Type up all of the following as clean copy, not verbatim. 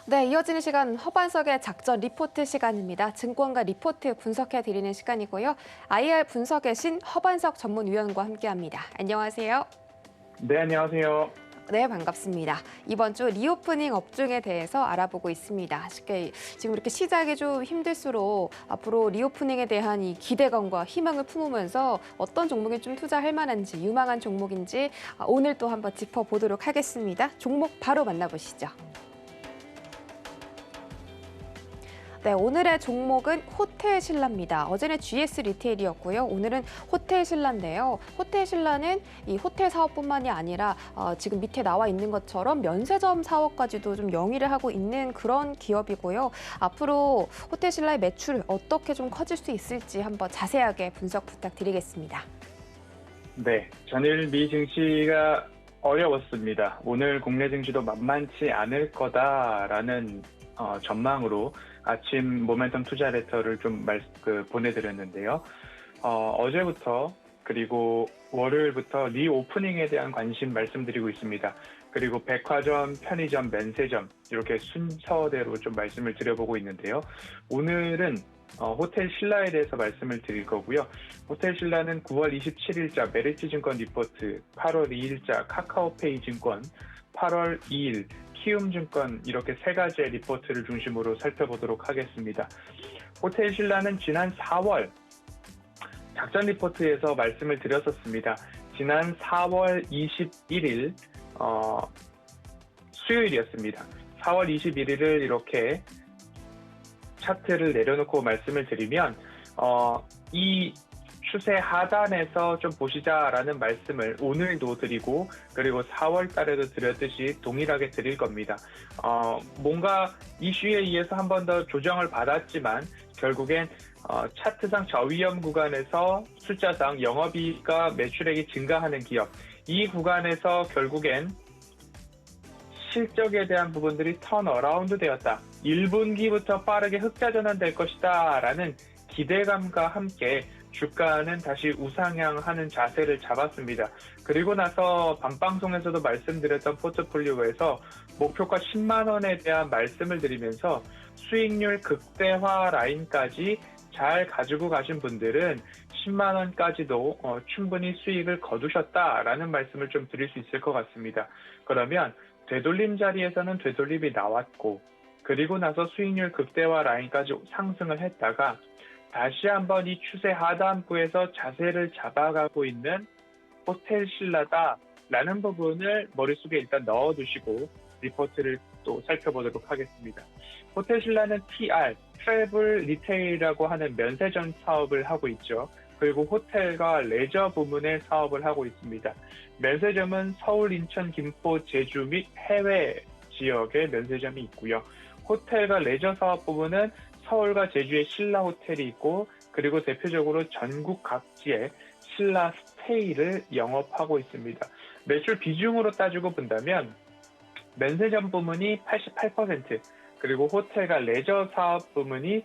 네, 이어지는 시간 허반석의 작전 리포트 시간입니다. 증권가 리포트 분석해드리는 시간이고요. IR 분석의 신 허반석 전문위원과 함께합니다. 안녕하세요. 네, 안녕하세요. 네, 반갑습니다. 이번 주 리오프닝 업종에 대해서 알아보고 있습니다. 쉽게 지금 이렇게 시작이 좀 힘들수록 앞으로 리오프닝에 대한 이 기대감과 희망을 품으면서 어떤 종목에 좀 투자할 만한지, 유망한 종목인지 오늘 또 한번 짚어보도록 하겠습니다. 종목 바로 만나보시죠. 네, 오늘의 종목은 호텔신라입니다. 어제는 GS 리테일이었고요. 오늘은 호텔신라인데요. 호텔신라는 이 호텔 사업뿐만이 아니라 지금 밑에 나와 있는 것처럼 면세점 사업까지도 좀 영위를 하고 있는 그런 기업이고요. 앞으로 호텔신라의 매출 어떻게 좀 커질 수 있을지 한번 자세하게 분석 부탁드리겠습니다. 네, 전일 미 증시가 어려웠습니다. 오늘 국내 증시도 만만치 않을 거다라는 전망으로 아침 모멘텀 투자 레터를 좀 보내드렸는데요. 어제부터 그리고 월요일부터 리오프닝에 대한 관심 말씀드리고 있습니다. 그리고 백화점, 편의점, 면세점 이렇게 순서대로 좀 말씀을 드려보고 있는데요. 오늘은 호텔 신라에 대해서 말씀을 드릴 거고요. 호텔 신라는 9월 27일자 메리츠 증권 리포트, 8월 2일자 카카오페이 증권, 8월 2일 키움증권 이렇게 세 가지의 리포트를 중심으로 살펴보도록 하겠습니다. 호텔 신라는 지난 4월 작전 리포트에서 말씀을 드렸었습니다. 지난 4월 21일 수요일이었습니다. 4월 21일을 이렇게 차트를 내려놓고 말씀을 드리면 이 추세 하단에서 좀 보시자라는 말씀을 오늘도 드리고 그리고 4월 달에도 드렸듯이 동일하게 드릴 겁니다. 뭔가 이슈에 의해서 한 번 더 조정을 받았지만 결국엔 차트상 저위험 구간에서 숫자상 영업이익과 매출액이 증가하는 기업, 이 구간에서 결국엔 실적에 대한 부분들이 턴어라운드 되었다. 1분기부터 빠르게 흑자 전환될 것이다 라는 기대감과 함께 주가는 다시 우상향하는 자세를 잡았습니다. 그리고 나서 밤방송에서도 말씀드렸던 포트폴리오에서 목표가 10만 원에 대한 말씀을 드리면서 수익률 극대화 라인까지 잘 가지고 가신 분들은 10만 원까지도 충분히 수익을 거두셨다라는 말씀을 좀 드릴 수 있을 것 같습니다. 그러면 되돌림 자리에서는 되돌림이 나왔고 그리고 나서 수익률 극대화 라인까지 상승을 했다가 다시 한번 이 추세 하단부에서 자세를 잡아가고 있는 호텔 신라다라는 부분을 머릿속에 일단 넣어두시고 리포트를 또 살펴보도록 하겠습니다. 호텔 신라는 TR, 트래블 리테일이라고 하는 면세점 사업을 하고 있죠. 그리고 호텔과 레저 부문의 사업을 하고 있습니다. 면세점은 서울, 인천, 김포, 제주 및 해외 지역의 면세점이 있고요. 호텔과 레저 사업 부문은 서울과 제주에 신라 호텔이 있고 그리고 대표적으로 전국 각지에 신라 스테이를 영업하고 있습니다. 매출 비중으로 따지고 본다면 면세점 부문이 88%, 그리고 호텔과 레저 사업 부문이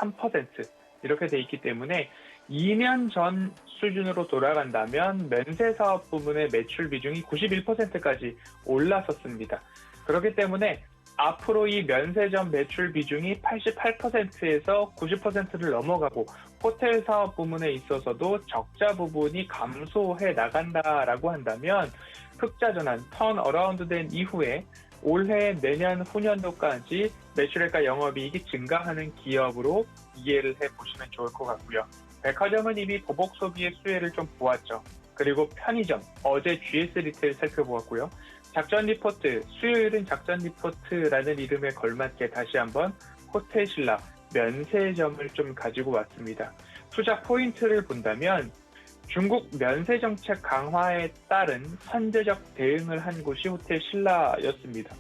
13% 이렇게 돼 있기 때문에 2년 전 수준으로 돌아간다면 면세 사업 부문의 매출 비중이 91%까지 올랐었습니다. 그렇기 때문에 앞으로 이 면세점 매출 비중이 88%에서 90%를 넘어가고 호텔 사업 부문에 있어서도 적자 부분이 감소해 나간다라고 한다면 흑자 전환, 턴 어라운드 된 이후에 올해 내년 후년도까지 매출액과 영업이익이 증가하는 기업으로 이해를 해보시면 좋을 것 같고요. 백화점은 이미 보복 소비의 수혜를 좀 보았죠. 그리고 편의점, 어제 GS 리테일 살펴보았고요. 작전 리포트, 수요일은 작전 리포트라는 이름에 걸맞게 다시 한번 호텔 신라, 면세점을 좀 가지고 왔습니다. 투자 포인트를 본다면 중국 면세 정책 강화에 따른 선제적 대응을 한 곳이 호텔 신라였습니다.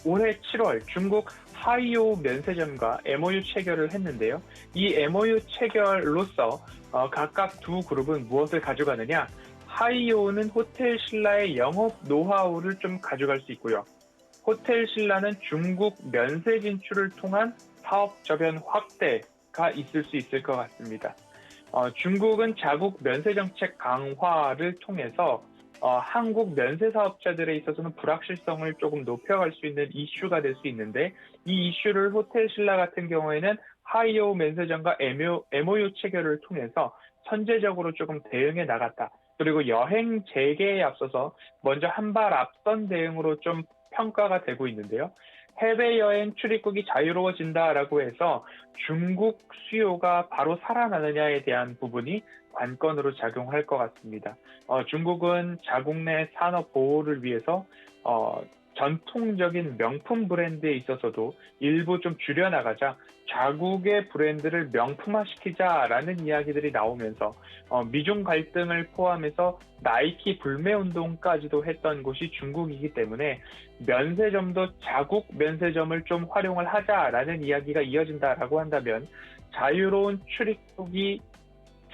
올해 7월 중국 하이오 면세점과 MOU 체결을 했는데요. 이 MOU 체결로서 각각 두 그룹은 무엇을 가져가느냐? 하이오는 호텔 신라의 영업 노하우를 좀 가져갈 수 있고요. 호텔 신라는 중국 면세 진출을 통한 사업 저변 확대가 있을 수 있을 것 같습니다. 중국은 자국 면세 정책 강화를 통해서 한국 면세 사업자들에 있어서는 불확실성을 조금 높여갈 수 있는 이슈가 될 수 있는데, 이 이슈를 호텔 신라 같은 경우에는 하이오 면세점과 MOU 체결을 통해서 선제적으로 조금 대응해 나갔다. 그리고 여행 재개에 앞서서 먼저 한 발 앞선 대응으로 좀 평가가 되고 있는데요. 해외여행 출입국이 자유로워진다라고 해서 중국 수요가 바로 살아나느냐에 대한 부분이 관건으로 작용할 것 같습니다. 중국은 자국 내 산업 보호를 위해서 전통적인 명품 브랜드에 있어서도 일부 좀 줄여나가자 자국의 브랜드를 명품화시키자라는 이야기들이 나오면서 미중 갈등을 포함해서 나이키 불매 운동까지도 했던 곳이 중국이기 때문에 면세점도 자국 면세점을 좀 활용을 하자라는 이야기가 이어진다라고 한다면 자유로운 출입국이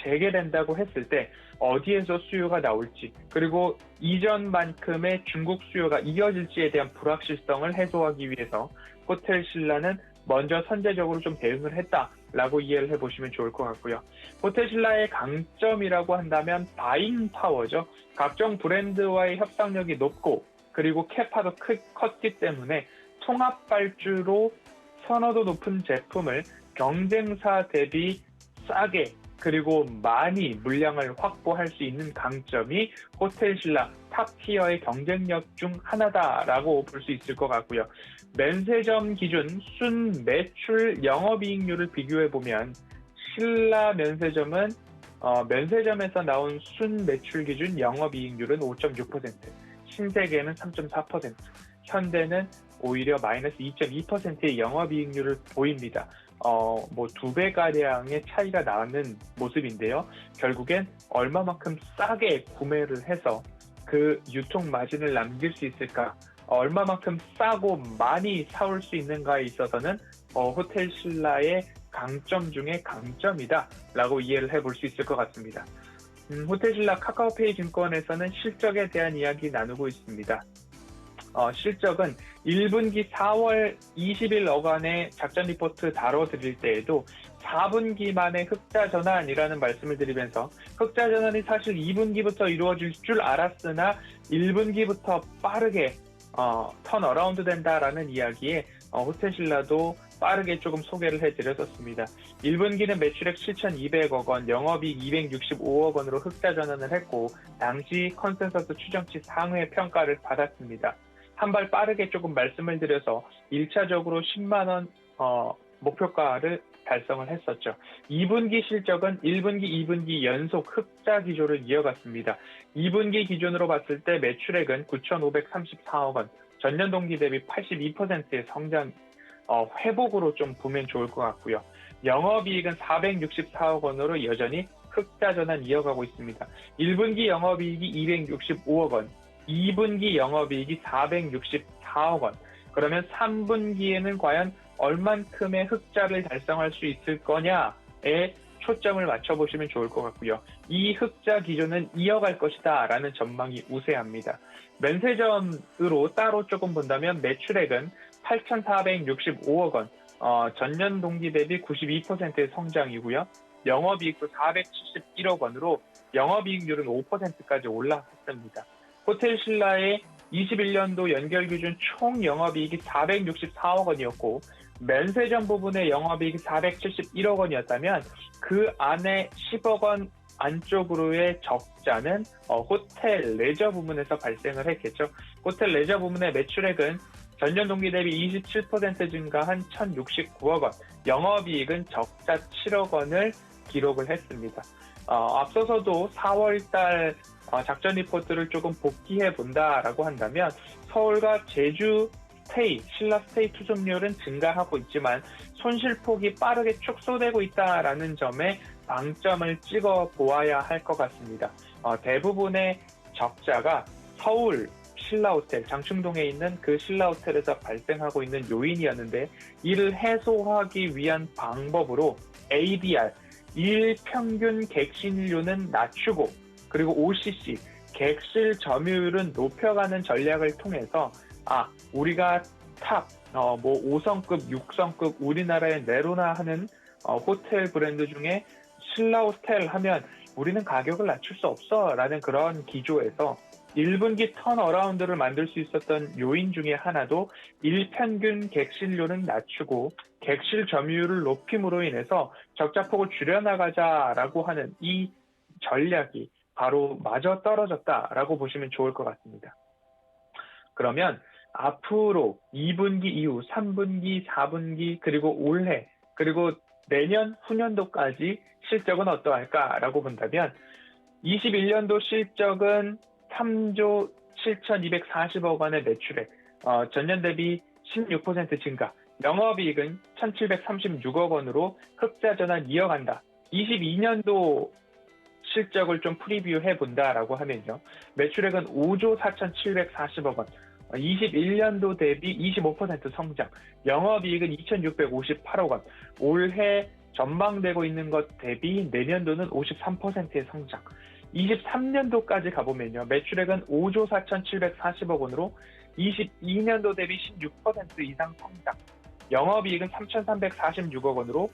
재개된다고 했을 때 어디에서 수요가 나올지, 그리고 이전만큼의 중국 수요가 이어질지에 대한 불확실성을 해소하기 위해서 호텔 신라는 먼저 선제적으로 좀 대응을 했다라고 이해를 해보시면 좋을 것 같고요. 호텔 신라의 강점이라고 한다면 바잉 파워죠. 각종 브랜드와의 협상력이 높고 그리고 캐파도 컸기 때문에 통합 발주로 선호도 높은 제품을 경쟁사 대비 싸게 그리고 많이 물량을 확보할 수 있는 강점이 호텔 신라 탑티어의 경쟁력 중 하나다라고 볼 수 있을 것 같고요. 면세점 기준 순 매출 영업이익률을 비교해보면 신라 면세점은 면세점에서 나온 순 매출 기준 영업이익률은 5.6%, 신세계는 3.4%, 현대는 오히려 마이너스 2.2%의 영업이익률을 보입니다. 뭐 2배가량의 차이가 나는 모습인데요. 결국엔 얼마만큼 싸게 구매를 해서 그 유통 마진을 남길 수 있을까? 얼마만큼 싸고 많이 사올 수 있는가에 있어서는 호텔 신라의 강점 중에 강점이다라고 이해를 해볼 수 있을 것 같습니다. 호텔 신라 카카오페이 증권에서는 실적에 대한 이야기 나누고 있습니다. 실적은 1분기 4월 20일 어간의 작전 리포트 다뤄드릴 때에도 4분기 만에 흑자 전환이라는 말씀을 드리면서 흑자 전환이 사실 2분기부터 이루어질 줄 알았으나 1분기부터 빠르게 턴어라운드 된다라는 이야기에 호텔 신라도 빠르게 조금 소개를 해드렸었습니다. 1분기는 매출액 7,200억 원, 영업이익 265억 원으로 흑자 전환을 했고 당시 컨센서스 추정치 상회 평가를 받았습니다. 한 발 빠르게 조금 말씀을 드려서 1차적으로 10만 원 목표가를 달성을 했었죠. 2분기 실적은 1분기, 2분기 연속 흑자 기조를 이어갔습니다. 2분기 기준으로 봤을 때 매출액은 9,534억 원, 전년 동기 대비 82%의 성장, 회복으로 좀 보면 좋을 것 같고요. 영업이익은 464억 원으로 여전히 흑자 전환 이어가고 있습니다. 1분기 영업이익이 265억 원, 2분기 영업이익이 464억 원. 그러면 3분기에는 과연 얼만큼의 흑자를 달성할 수 있을 거냐에 초점을 맞춰보시면 좋을 것 같고요. 이 흑자 기조는 이어갈 것이다 라는 전망이 우세합니다. 면세점으로 따로 조금 본다면 매출액은 8,465억 원, 전년 동기 대비 92%의 성장이고요. 영업이익도 471억 원으로 영업이익률은 5%까지 올라갔습니다. 호텔 신라의 21년도 연결 기준 총 영업이익이 464억 원이었고 면세점 부분의 영업이익이 471억 원이었다면 그 안에 10억 원 안쪽으로의 적자는 호텔 레저 부문에서 발생을 했겠죠. 호텔 레저 부문의 매출액은 전년 동기 대비 27% 증가한 1,069억 원, 영업이익은 적자 7억 원을 기록을 했습니다. 앞서서도 4월달 작전 리포트를 조금 복귀해 본다라고 한다면 서울과 제주 스테이, 신라 스테이 투숙률은 증가하고 있지만 손실폭이 빠르게 축소되고 있다라는 점에 방점을 찍어 보아야 할 것 같습니다. 대부분의 적자가 서울 신라호텔, 장충동에 있는 그 신라호텔에서 발생하고 있는 요인이었는데 이를 해소하기 위한 방법으로 ADR, 일평균 객실료는 낮추고 그리고 OCC, 객실 점유율은 높여가는 전략을 통해서 우리가 탑, 5성급, 6성급 우리나라에 내로나 하는 호텔 브랜드 중에 신라호텔 하면 우리는 가격을 낮출 수 없어 라는 그런 기조에서 1분기 턴어라운드를 만들 수 있었던 요인 중에 하나도 일평균 객실료는 낮추고 객실 점유율을 높임으로 인해서 적자폭을 줄여나가자라고 하는 이 전략이 바로 마저 떨어졌다라고 보시면 좋을 것 같습니다. 그러면 앞으로 2분기 이후 3분기, 4분기, 그리고 올해, 그리고 내년, 후년도까지 실적은 어떠할까라고 본다면 21년도 실적은 3조 7,240억 원의 매출액, 전년 대비 16% 증가, 영업이익은 1,736억 원으로 흑자 전환 이어간다. 22년도 실적을 좀 프리뷰해 본다라고 하면요. 매출액은 5조 4,740억 원, 21년도 대비 25% 성장, 영업이익은 2,658억 원, 올해 전망되고 있는 것 대비 내년도는 53%의 성장, 23년도까지 가보면요. 매출액은 5조 4,740억 원으로 22년도 대비 16% 이상 성장, 영업이익은 3,346억 원으로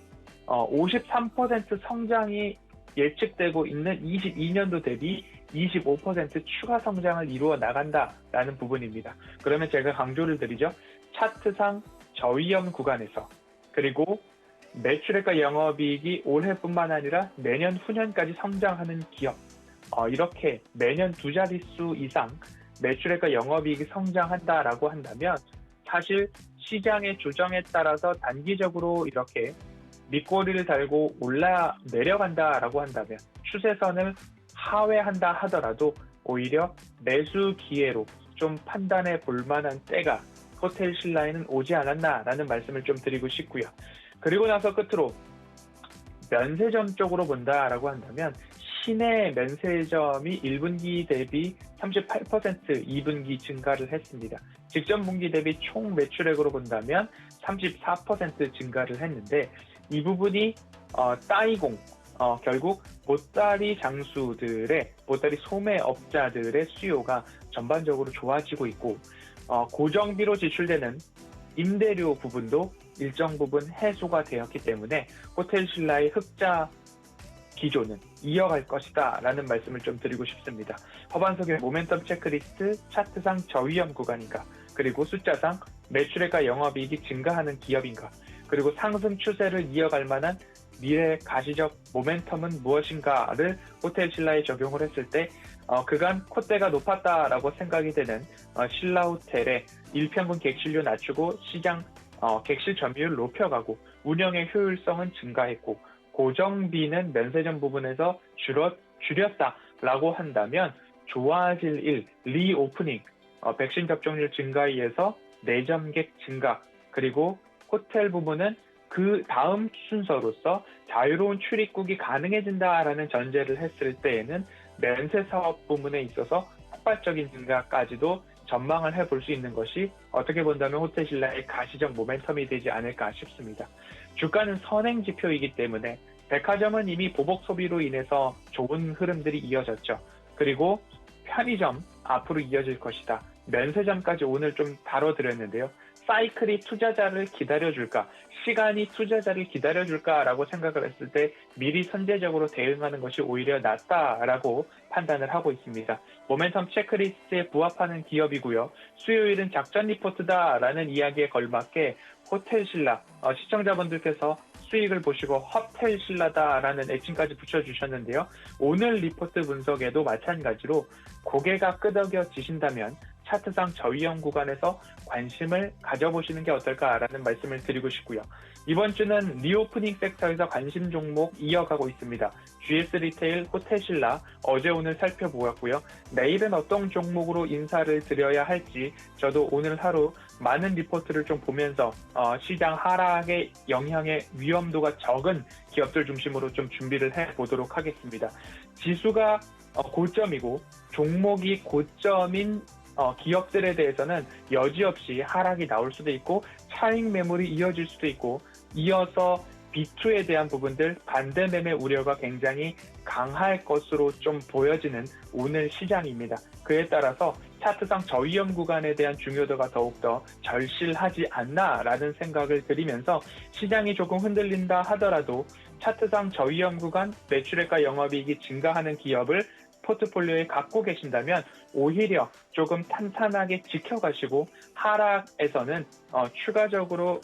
53% 성장이 예측되고 있는 22년도 대비 25% 추가 성장을 이루어 나간다라는 부분입니다. 그러면 제가 강조를 드리죠. 차트상 저위험 구간에서 그리고 매출액과 영업이익이 올해뿐만 아니라 내년 후년까지 성장하는 기업, 이렇게 매년 두 자릿수 이상 매출액과 영업이익이 성장한다라고 한다면 사실 시장의 조정에 따라서 단기적으로 이렇게 밑꼬리를 달고 내려간다라고 한다면 추세선을 하회한다 하더라도 오히려 매수 기회로 좀 판단해 볼 만한 때가 호텔 신라에는 오지 않았나라는 말씀을 좀 드리고 싶고요. 그리고 나서 끝으로 면세점 쪽으로 본다라고 한다면 시내 면세점이 1분기 대비 38% 2분기 증가를 했습니다. 직전 분기 대비 총 매출액으로 본다면 34% 증가를 했는데 이 부분이 따이공, 결국 보따리 장수들의, 보따리 소매업자들의 수요가 전반적으로 좋아지고 있고 고정비로 지출되는 임대료 부분도 일정 부분 해소가 되었기 때문에 호텔 신라의 흑자 기조는 이어갈 것이다 라는 말씀을 좀 드리고 싶습니다. 허반석의 모멘텀 체크리스트, 차트상 저위험 구간인가, 그리고 숫자상 매출액과 영업이익이 증가하는 기업인가, 그리고 상승 추세를 이어갈 만한 미래 가시적 모멘텀은 무엇인가를 호텔 신라에 적용을 했을 때 그간 콧대가 높았다라고 생각이 되는 신라호텔의 일평균 객실료 낮추고 시장 객실 점유율 높여가고 운영의 효율성은 증가했고 고정비는 면세점 부분에서 줄였다라고 한다면 좋아질 일, 리오프닝, 백신 접종률 증가에 의해서 내점객 증가, 그리고 호텔 부분은 그 다음 순서로서 자유로운 출입국이 가능해진다라는 전제를 했을 때에는 면세 사업 부문에 있어서 폭발적인 증가까지도 전망을 해볼 수 있는 것이 어떻게 본다면 호텔 신라의 가시적 모멘텀이 되지 않을까 싶습니다. 주가는 선행 지표이기 때문에 백화점은 이미 보복 소비로 인해서 좋은 흐름들이 이어졌죠. 그리고 편의점 앞으로 이어질 것이다. 면세점까지 오늘 좀 다뤄드렸는데요. 사이클이 투자자를 기다려줄까, 시간이 투자자를 기다려줄까라고 생각을 했을 때 미리 선제적으로 대응하는 것이 오히려 낫다라고 판단을 하고 있습니다. 모멘텀 체크리스트에 부합하는 기업이고요. 수요일은 작전 리포트다라는 이야기에 걸맞게 호텔 신라, 시청자분들께서 수익을 보시고 호텔 신라다라는 애칭까지 붙여주셨는데요. 오늘 리포트 분석에도 마찬가지로 고개가 끄덕여지신다면 차트상 저위험 구간에서 관심을 가져보시는 게 어떨까라는 말씀을 드리고 싶고요. 이번 주는 리오프닝 섹터에서 관심 종목 이어가고 있습니다. GS 리테일, 호텔 신라 어제 오늘 살펴보았고요. 내일은 어떤 종목으로 인사를 드려야 할지 저도 오늘 하루 많은 리포트를 좀 보면서 시장 하락의 영향의 위험도가 적은 기업들 중심으로 좀 준비를 해보도록 하겠습니다. 지수가 고점이고 종목이 고점인 기업들에 대해서는 여지없이 하락이 나올 수도 있고 차익 매물이 이어질 수도 있고 이어서 B2에 대한 부분들 반대 매매 우려가 굉장히 강할 것으로 좀 보여지는 오늘 시장입니다. 그에 따라서 차트상 저위험 구간에 대한 중요도가 더욱더 절실하지 않나라는 생각을 드리면서 시장이 조금 흔들린다 하더라도 차트상 저위험 구간 매출액과 영업이익이 증가하는 기업을 포트폴리오에 갖고 계신다면 오히려 조금 탄탄하게 지켜가시고 하락에서는 추가적으로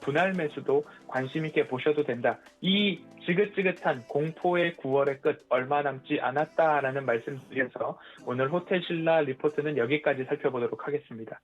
분할 매수도 관심 있게 보셔도 된다. 이 지긋지긋한 공포의 9월의 끝 얼마 남지 않았다라는 말씀드려서 오늘 호텔신라 리포트는 여기까지 살펴보도록 하겠습니다.